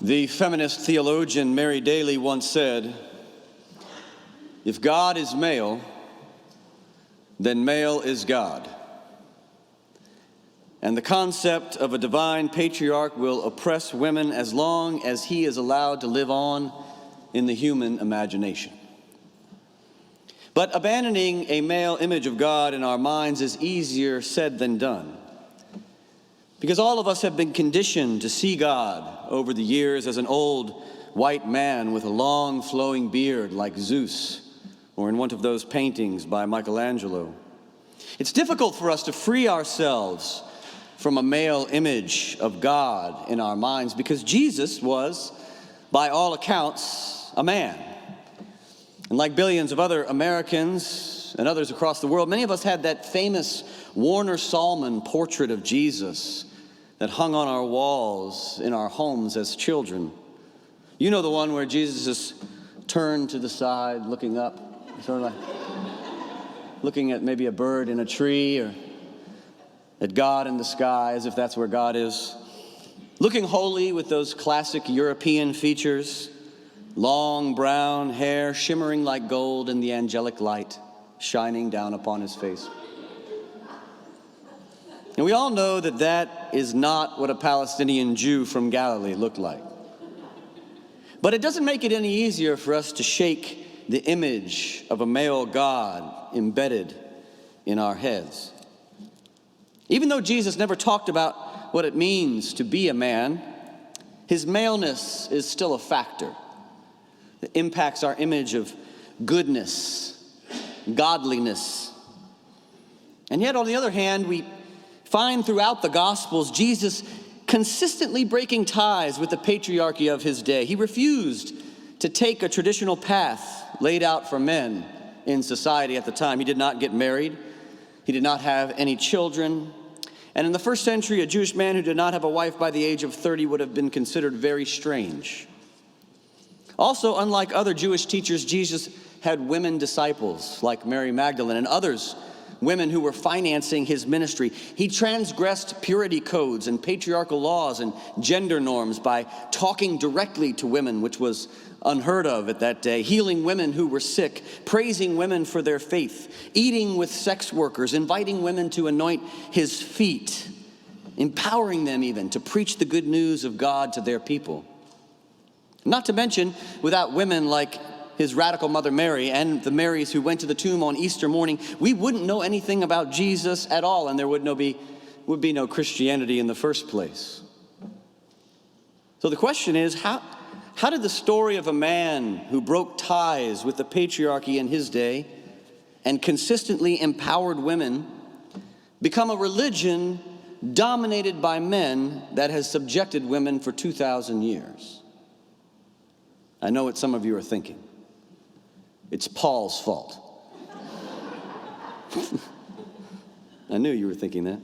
The feminist theologian Mary Daly once said, "If God is male, then male is God." And the concept of a divine patriarch will oppress women as long as he is allowed to live on in the human imagination. But abandoning a male image of God in our minds is easier said than done. Because all of us have been conditioned to see God over the years as an old white man with a long flowing beard like Zeus, or in one of those paintings by Michelangelo. It's difficult for us to free ourselves from a male image of God in our minds because Jesus was, by all accounts, a man. And like billions of other Americans and others across the world, many of us had that famous Warner Sallman portrait of Jesus that hung on our walls in our homes as children. You know the one where Jesus is turned to the side, looking up, sort of like looking at maybe a bird in a tree or at God in the sky, as if that's where God is. Looking holy with those classic European features, long brown hair shimmering like gold in the angelic light shining down upon his face. And we all know that that is not what a Palestinian Jew from Galilee looked like. But it doesn't make it any easier for us to shake the image of a male God embedded in our heads. Even though Jesus never talked about what it means to be a man, his maleness is still a factor that impacts our image of goodness, godliness. And yet, on the other hand, we find throughout the Gospels Jesus consistently breaking ties with the patriarchy of his day. He refused to take a traditional path laid out for men in society at the time. He did not get married. He did not have any children. And in the first century, a Jewish man who did not have a wife by the age of 30 would have been considered very strange. Also, unlike other Jewish teachers, Jesus had women disciples like Mary Magdalene and others, women who were financing his ministry. He transgressed purity codes and patriarchal laws and gender norms by talking directly to women, which was unheard of at that day, healing women who were sick, praising women for their faith, eating with sex workers, inviting women to anoint his feet, empowering them even to preach the good news of God to their people. Not to mention, without women like his radical mother Mary and the Marys who went to the tomb on Easter morning, we wouldn't know anything about Jesus at all, and there would be no Christianity in the first place. So the question is, how did the story of a man who broke ties with the patriarchy in his day and consistently empowered women become a religion dominated by men that has subjected women for 2,000 years? I know what some of you are thinking. It's Paul's fault. I knew you were thinking that.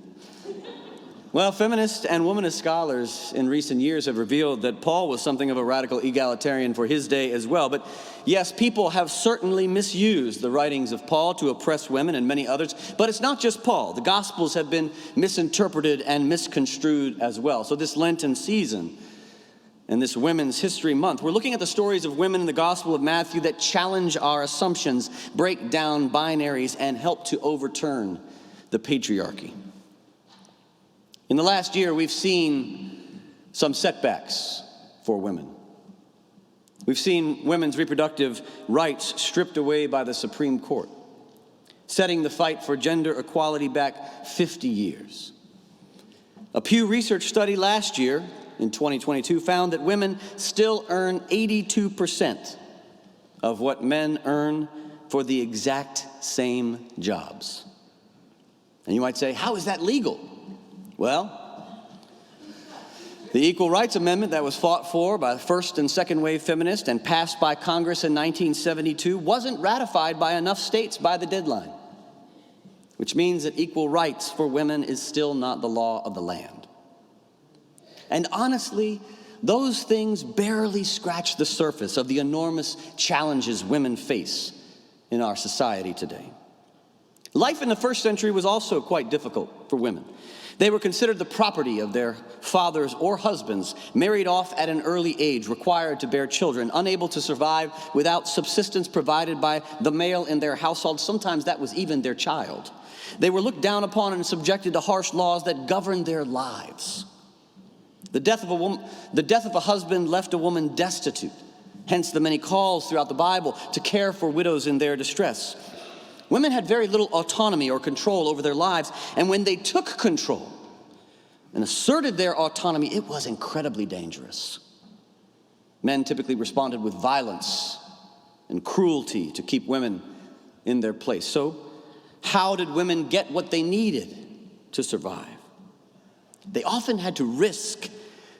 Well, feminist and womanist scholars in recent years have revealed that Paul was something of a radical egalitarian for his day as well. But yes, people have certainly misused the writings of Paul to oppress women and many others. But it's not just Paul. The Gospels have been misinterpreted and misconstrued as well. So this Lenten season and this Women's History Month, we're looking at the stories of women in the Gospel of Matthew that challenge our assumptions, break down binaries, and help to overturn the patriarchy. In the last year, we've seen some setbacks for women. We've seen women's reproductive rights stripped away by the Supreme Court, setting the fight for gender equality back 50 years. A Pew Research study last year, in 2022, found that women still earn 82% of what men earn for the exact same jobs. And you might say, how is that legal? Well, the Equal Rights Amendment that was fought for by first and second wave feminists and passed by Congress in 1972 wasn't ratified by enough states by the deadline, which means that equal rights for women is still not the law of the land. And honestly, those things barely scratch the surface of the enormous challenges women face in our society today. Life in the first century was also quite difficult for women. They were considered the property of their fathers or husbands, married off at an early age, required to bear children, unable to survive without subsistence provided by the male in their household. Sometimes that was even their child. They were looked down upon and subjected to harsh laws that governed their lives. The death of a husband left a woman destitute, hence the many calls throughout the Bible to care for widows in their distress. Women had very little autonomy or control over their lives, and when they took control and asserted their autonomy, it was incredibly dangerous. Men typically responded with violence and cruelty to keep women in their place. So, how did women get what they needed to survive? They often had to risk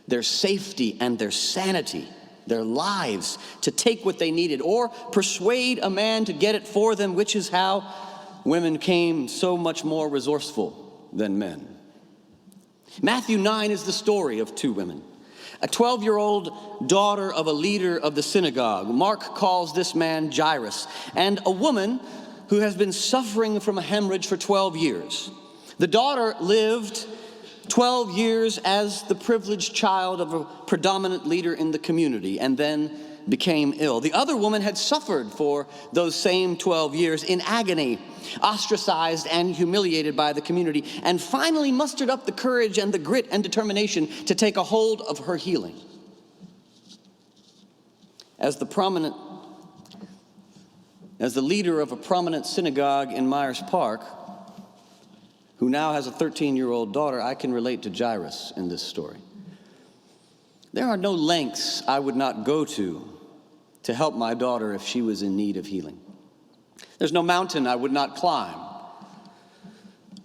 their safety and their sanity, their lives, to take what they needed, or persuade a man to get it for them, which is how women became so much more resourceful than men. Matthew 9 is the story of two women. A 12-year-old daughter of a leader of the synagogue. Mark calls this man Jairus, and a woman who has been suffering from a hemorrhage for 12 years. The daughter lived 12 years as the privileged child of a predominant leader in the community and then became ill. The other woman had suffered for those same 12 years in agony, ostracized and humiliated by the community, and finally mustered up the courage and the grit and determination to take a hold of her healing. As the leader of a prominent synagogue in Myers Park, who now has a 13-year-old daughter, I can relate to Jairus in this story. There are no lengths I would not go to help my daughter if she was in need of healing. There's no mountain I would not climb,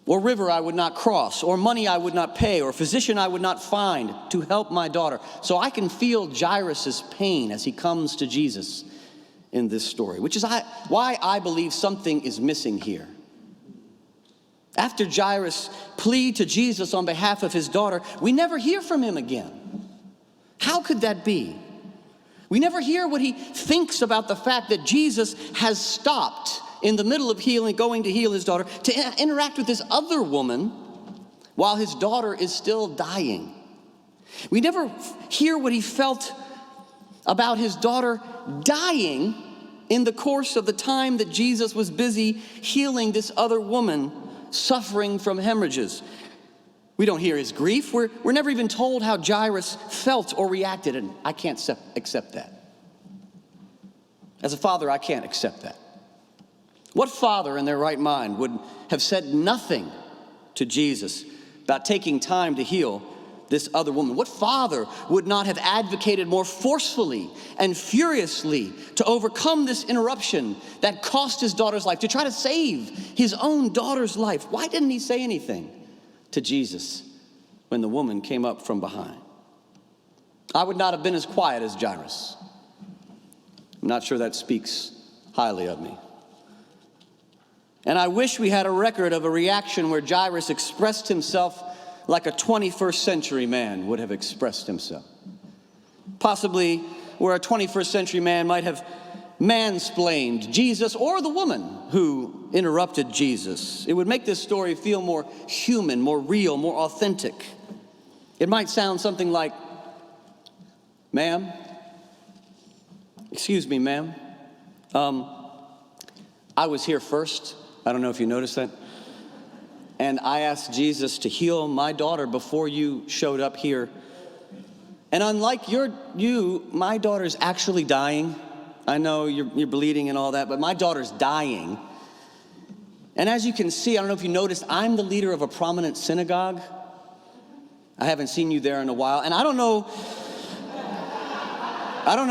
or river I would not cross, or money I would not pay, or physician I would not find to help my daughter. So I can feel Jairus' pain as he comes to Jesus in this story, which is why I believe something is missing here. After Jairus pleaded to Jesus on behalf of his daughter, we never hear from him again. How could that be? We never hear what he thinks about the fact that Jesus has stopped in the middle of going to heal his daughter to interact with this other woman while his daughter is still dying. We never hear what he felt about his daughter dying in the course of the time that Jesus was busy healing this other woman suffering from hemorrhages. We don't hear his grief. We're never even told how Jairus felt or reacted, and I can't accept that. As a father, I can't accept that. What father in their right mind would have said nothing to Jesus about taking time to heal this other woman? What father would not have advocated more forcefully and furiously to overcome this interruption that cost his daughter's life, to try to save his own daughter's life? Why didn't he say anything to Jesus when the woman came up from behind? I would not have been as quiet as Jairus. I'm not sure that speaks highly of me. And I wish we had a record of a reaction where Jairus expressed himself like a 21st century man would have expressed himself. Possibly where a 21st century man might have mansplained Jesus or the woman who interrupted Jesus. It would make this story feel more human, more real, more authentic. It might sound something like, "Ma'am, excuse me, ma'am. I was here first. I don't know if you noticed that. And I asked Jesus to heal my daughter before you showed up here. And unlike you, my daughter's actually dying. I know you're bleeding and all that, but my daughter's dying. And as you can see, I don't know if you noticed, I'm the leader of a prominent synagogue. I haven't seen you there in a while. And I don't know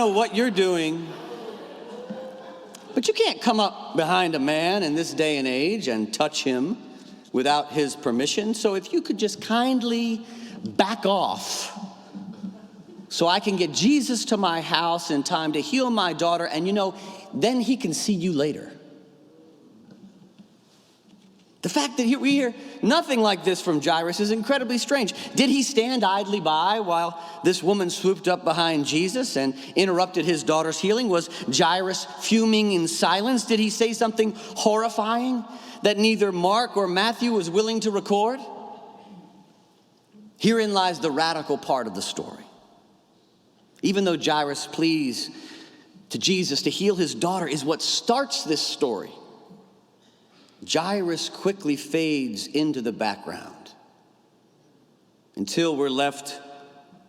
what you're doing, but you can't come up behind a man in this day and age and touch him without his permission. So if you could just kindly back off so I can get Jesus to my house in time to heal my daughter, and then he can see you later." The fact that we hear nothing like this from Jairus is incredibly strange. Did he stand idly by while this woman swooped up behind Jesus and interrupted his daughter's healing? Was Jairus fuming in silence? Did he say something horrifying that neither Mark or Matthew was willing to record? Herein lies the radical part of the story. Even though Jairus' pleas to Jesus to heal his daughter is what starts this story, Jairus quickly fades into the background until we're left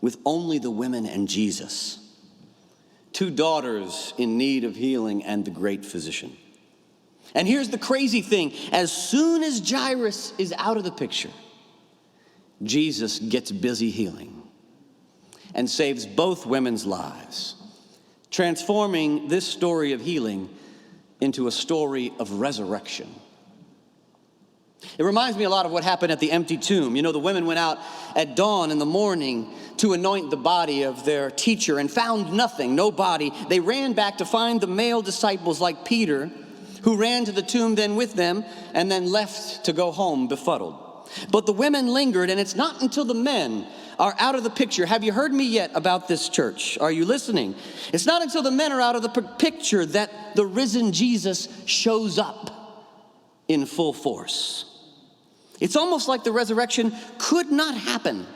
with only the women and Jesus, two daughters in need of healing and the great physician. And here's the crazy thing. As soon as Jairus is out of the picture, Jesus gets busy healing and saves both women's lives, transforming this story of healing into a story of resurrection. It reminds me a lot of what happened at the empty tomb. You know, the women went out at dawn in the morning to anoint the body of their teacher and found nothing, no body. They ran back to find the male disciples like Peter, who ran to the tomb then with them and then left to go home befuddled. But the women lingered, and it's not until the men are out of the picture. Have you heard me yet about this church? Are you listening? It's not until the men are out of the picture that the risen Jesus shows up in full force. It's almost like the resurrection could not happen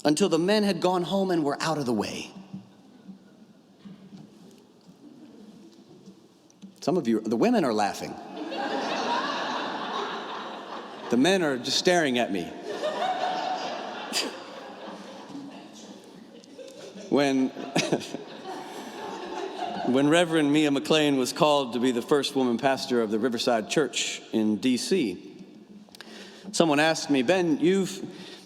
until the men had gone home and were out of the way. Some of you, the women are laughing. The men are just staring at me. When Reverend Mia McLean was called to be the first woman pastor of the Riverside Church in D.C., someone asked me, Ben, you've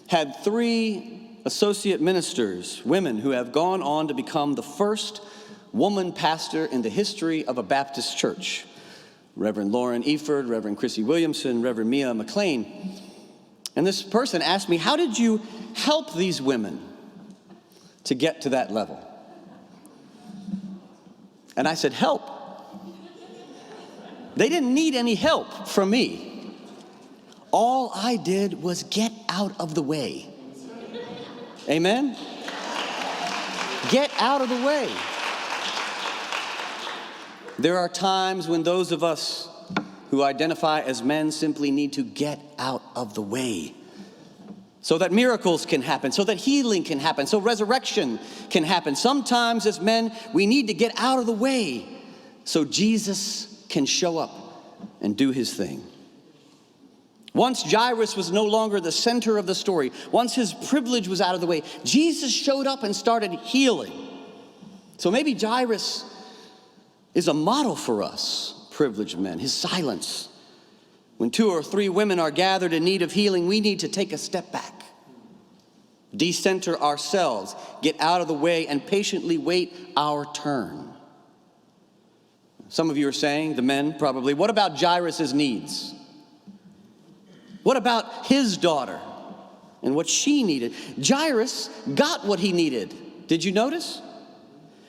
had 3 associate ministers, women who have gone on to become the first woman pastor in the history of a Baptist church. Reverend Lauren Eford, Reverend Chrissy Williamson, Reverend Mia McLean. And this person asked me, how did you help these women to get to that level? And I said, help. They didn't need any help from me. All I did was get out of the way. Amen? Get out of the way. There are times when those of us who identify as men simply need to get out of the way so that miracles can happen, so that healing can happen, so resurrection can happen. Sometimes as men, we need to get out of the way so Jesus can show up and do his thing. Once Jairus was no longer the center of the story, once his privilege was out of the way, Jesus showed up and started healing. So maybe Jairus is a model for us, privileged men. His silence. When 2 or 3 women are gathered in need of healing, we need to take a step back, decenter ourselves, get out of the way, and patiently wait our turn. Some of you are saying, the men probably, what about Jairus' needs? What about his daughter and what she needed? Jairus got what he needed. Did you notice?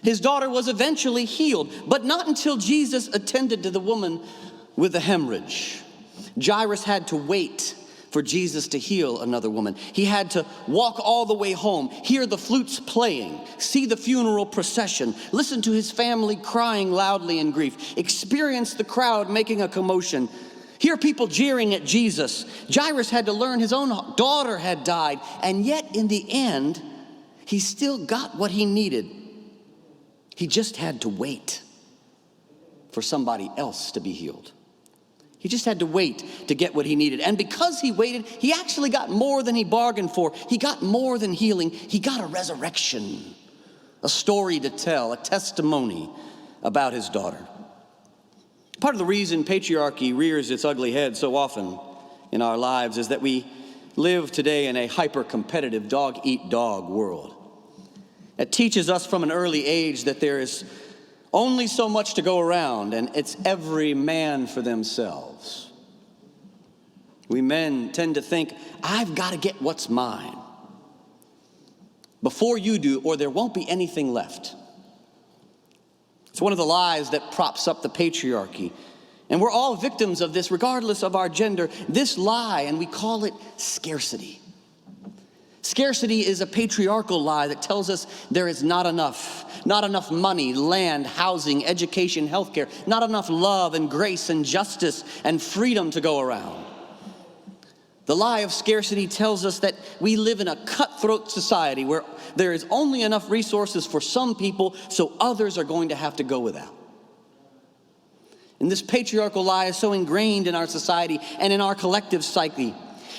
His daughter was eventually healed, but not until Jesus attended to the woman with the hemorrhage. Jairus had to wait for Jesus to heal another woman. He had to walk all the way home, hear the flutes playing, see the funeral procession, listen to his family crying loudly in grief, experience the crowd making a commotion, hear people jeering at Jesus. Jairus had to learn his own daughter had died, and yet in the end, he still got what he needed. He just had to wait for somebody else to be healed. He just had to wait to get what he needed. And because he waited, he actually got more than he bargained for. He got more than healing. He got a resurrection, a story to tell, a testimony about his daughter. Part of the reason patriarchy rears its ugly head so often in our lives is that we live today in a hyper-competitive dog-eat-dog world. It teaches us from an early age that there is only so much to go around, and it's every man for themselves. We men tend to think, I've got to get what's mine before you do, or there won't be anything left. It's one of the lies that props up the patriarchy. And we're all victims of this, regardless of our gender, this lie, and we call it scarcity. Scarcity is a patriarchal lie that tells us there is not enough money, land, housing, education, healthcare, not enough love and grace and justice and freedom to go around. The lie of scarcity tells us that we live in a cutthroat society where there is only enough resources for some people, so others are going to have to go without. And this patriarchal lie is so ingrained in our society and in our collective psyche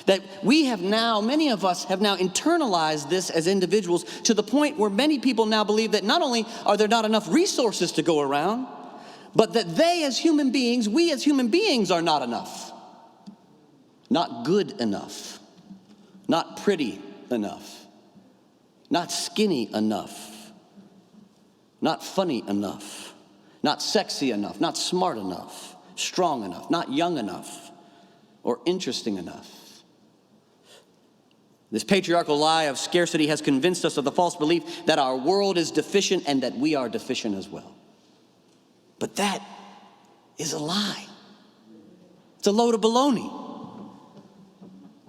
that many of us have now internalized this as individuals to the point where many people now believe that not only are there not enough resources to go around, but that we as human beings are not enough. Not good enough, not pretty enough, not skinny enough, not funny enough, not sexy enough, not smart enough, strong enough, not young enough, or interesting enough. This patriarchal lie of scarcity has convinced us of the false belief that our world is deficient and that we are deficient as well. But that is a lie. It's a load of baloney.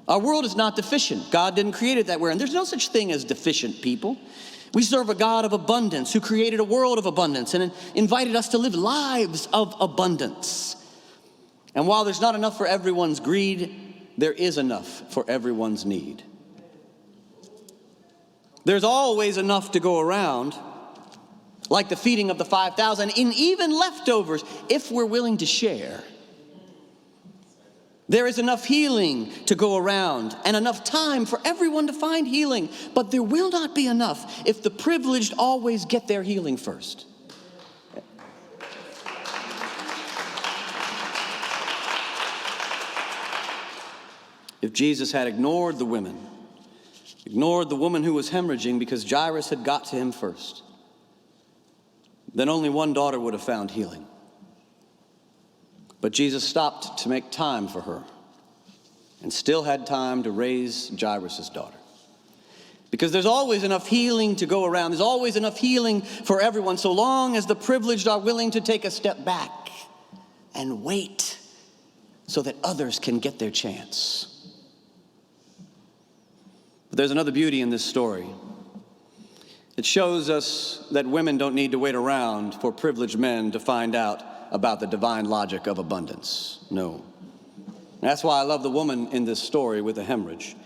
Our world is not deficient. God didn't create it that way, and there's no such thing as deficient people. We serve a God of abundance who created a world of abundance and invited us to live lives of abundance. And while there's not enough for everyone's greed, there is enough for everyone's need. There's always enough to go around, like the feeding of the 5,000, and even leftovers if we're willing to share. There is enough healing to go around and enough time for everyone to find healing, but there will not be enough if the privileged always get their healing first. If Jesus had ignored the woman who was hemorrhaging because Jairus had got to him first, then only one daughter would have found healing. But Jesus stopped to make time for her and still had time to raise Jairus' daughter. Because there's always enough healing to go around. There's always enough healing for everyone, so long as the privileged are willing to take a step back and wait so that others can get their chance. But there's another beauty in this story. It shows us that women don't need to wait around for privileged men to find out about the divine logic of abundance. No. That's why I love the woman in this story with the hemorrhage.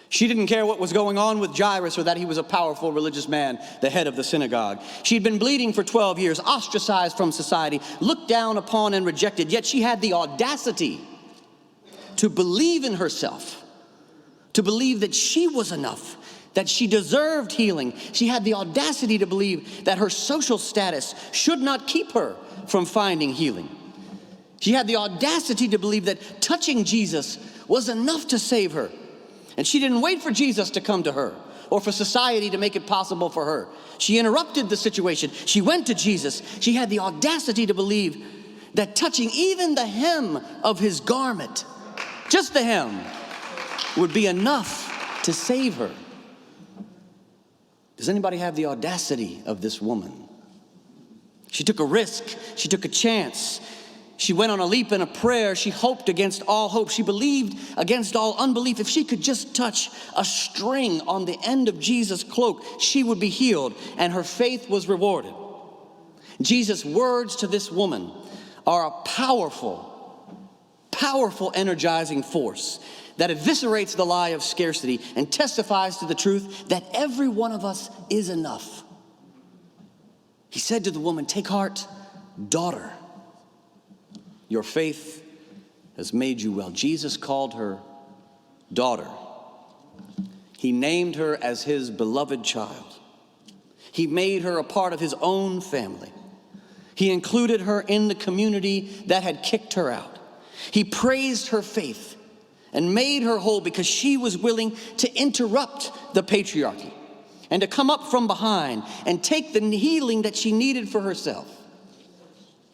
She didn't care what was going on with Jairus or that he was a powerful religious man, the head of the synagogue. She'd been bleeding for 12 years, ostracized from society, looked down upon and rejected, yet she had the audacity to believe in herself, to believe that she was enough, that she deserved healing. She had the audacity to believe that her social status should not keep her from finding healing. She had the audacity to believe that touching Jesus was enough to save her. And she didn't wait for Jesus to come to her or for society to make it possible for her. She interrupted the situation. She went to Jesus. She had the audacity to believe that touching even the hem of his garment, just the hem, would be enough to save her. Does anybody have the audacity of this woman? She took a risk. She took a chance. She went on a leap and a prayer. She hoped against all hope. She believed against all unbelief. If she could just touch a string on the end of Jesus' cloak, she would be healed, and her faith was rewarded. Jesus' words to this woman are a powerful, powerful energizing force that eviscerates the lie of scarcity and testifies to the truth that every one of us is enough. He said to the woman, "Take heart, daughter. Your faith has made you well." Jesus called her daughter. He named her as his beloved child. He made her a part of his own family. He included her in the community that had kicked her out. He praised her faith and made her whole because she was willing to interrupt the patriarchy and to come up from behind and take the healing that she needed for herself.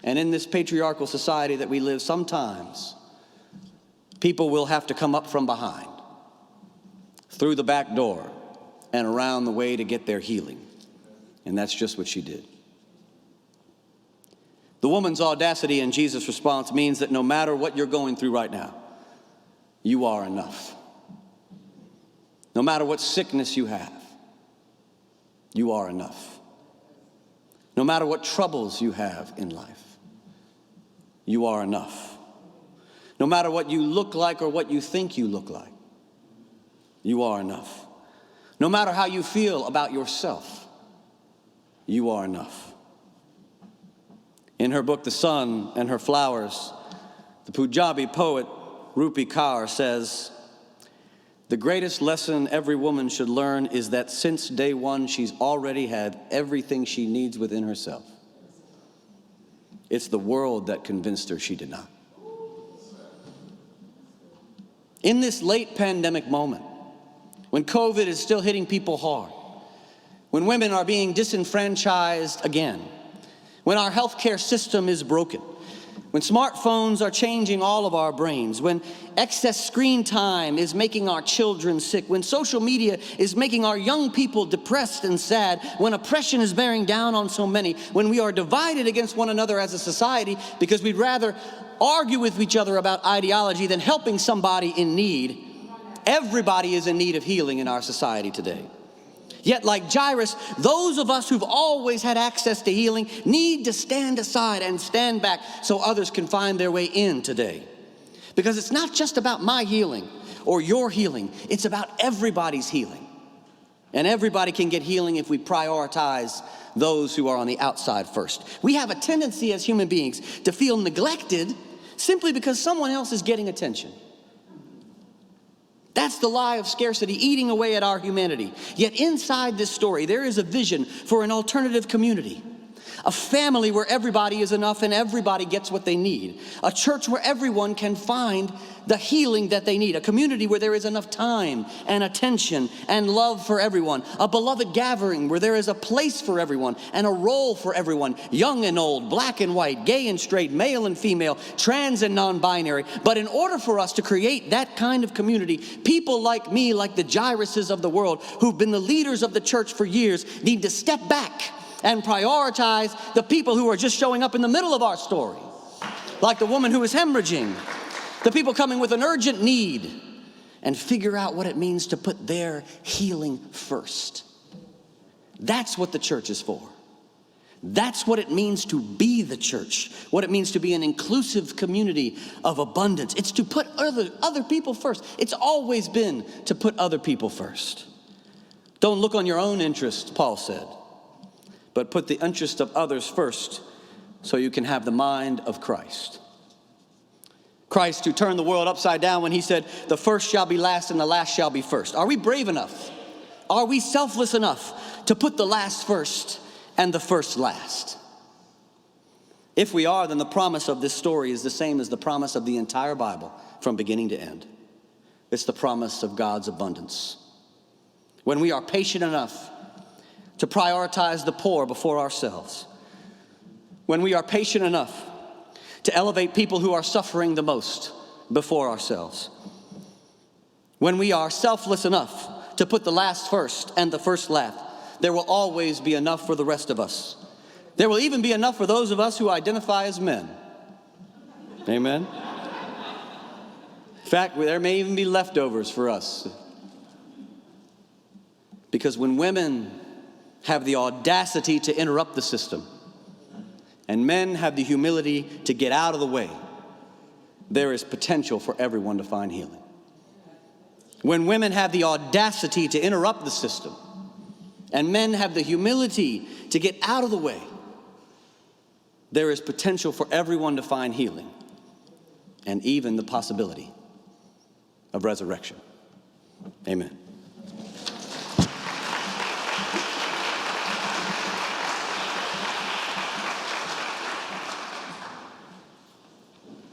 And in this patriarchal society that we live, sometimes people will have to come up from behind, through the back door, and around the way to get their healing. And that's just what she did. The woman's audacity in Jesus' response means that no matter what you're going through right now, you are enough. No matter what sickness you have, you are enough. No matter what troubles you have in life, you are enough. No matter what you look like or what you think you look like, you are enough. No matter how you feel about yourself, you are enough. In her book, The Sun and Her Flowers, the Punjabi poet Rupi Kaur says, "The greatest lesson every woman should learn is that since day one, she's already had everything she needs within herself. It's the world that convinced her she did not." In this late pandemic moment, when COVID is still hitting people hard, when women are being disenfranchised again, when our healthcare system is broken, when smartphones are changing all of our brains, when excess screen time is making our children sick, when social media is making our young people depressed and sad, when oppression is bearing down on so many, when we are divided against one another as a society because we'd rather argue with each other about ideology than helping somebody in need, everybody is in need of healing in our society today. Yet, like Jairus, those of us who've always had access to healing need to stand aside and stand back so others can find their way in today. Because it's not just about my healing or your healing, it's about everybody's healing. And everybody can get healing if we prioritize those who are on the outside first. We have a tendency as human beings to feel neglected simply because someone else is getting attention. That's the lie of scarcity eating away at our humanity. Yet inside this story, there is a vision for an alternative community. A family where everybody is enough and everybody gets what they need. A church where everyone can find the healing that they need. A community where there is enough time and attention and love for everyone. A beloved gathering where there is a place for everyone and a role for everyone. Young and old, black and white, gay and straight, male and female, trans and non-binary. But in order for us to create that kind of community, people like me, like the Jairuses of the world, who've been the leaders of the church for years, need to step back and prioritize the people who are just showing up in the middle of our story. Like the woman who is hemorrhaging, the people coming with an urgent need, and figure out what it means to put their healing first. That's what the church is for. That's what it means to be the church, what it means to be an inclusive community of abundance. It's to put other people first. It's always been to put other people first. Don't look on your own interests, Paul said, but put the interest of others first so you can have the mind of Christ. Christ who turned the world upside down when he said, "The first shall be last and the last shall be first." Are we brave enough? Are we selfless enough to put the last first and the first last? If we are, then the promise of this story is the same as the promise of the entire Bible from beginning to end. It's the promise of God's abundance. When we are patient enough to prioritize the poor before ourselves, when we are patient enough to elevate people who are suffering the most before ourselves, when we are selfless enough to put the last first and the first last, there will always be enough for the rest of us. There will even be enough for those of us who identify as men. Amen? In fact, there may even be leftovers for us. Because when women have the audacity to interrupt the system, and men have the humility to get out of the way, there is potential for everyone to find healing. When women have the audacity to interrupt the system, and men have the humility to get out of the way, there is potential for everyone to find healing, and even the possibility of resurrection. Amen.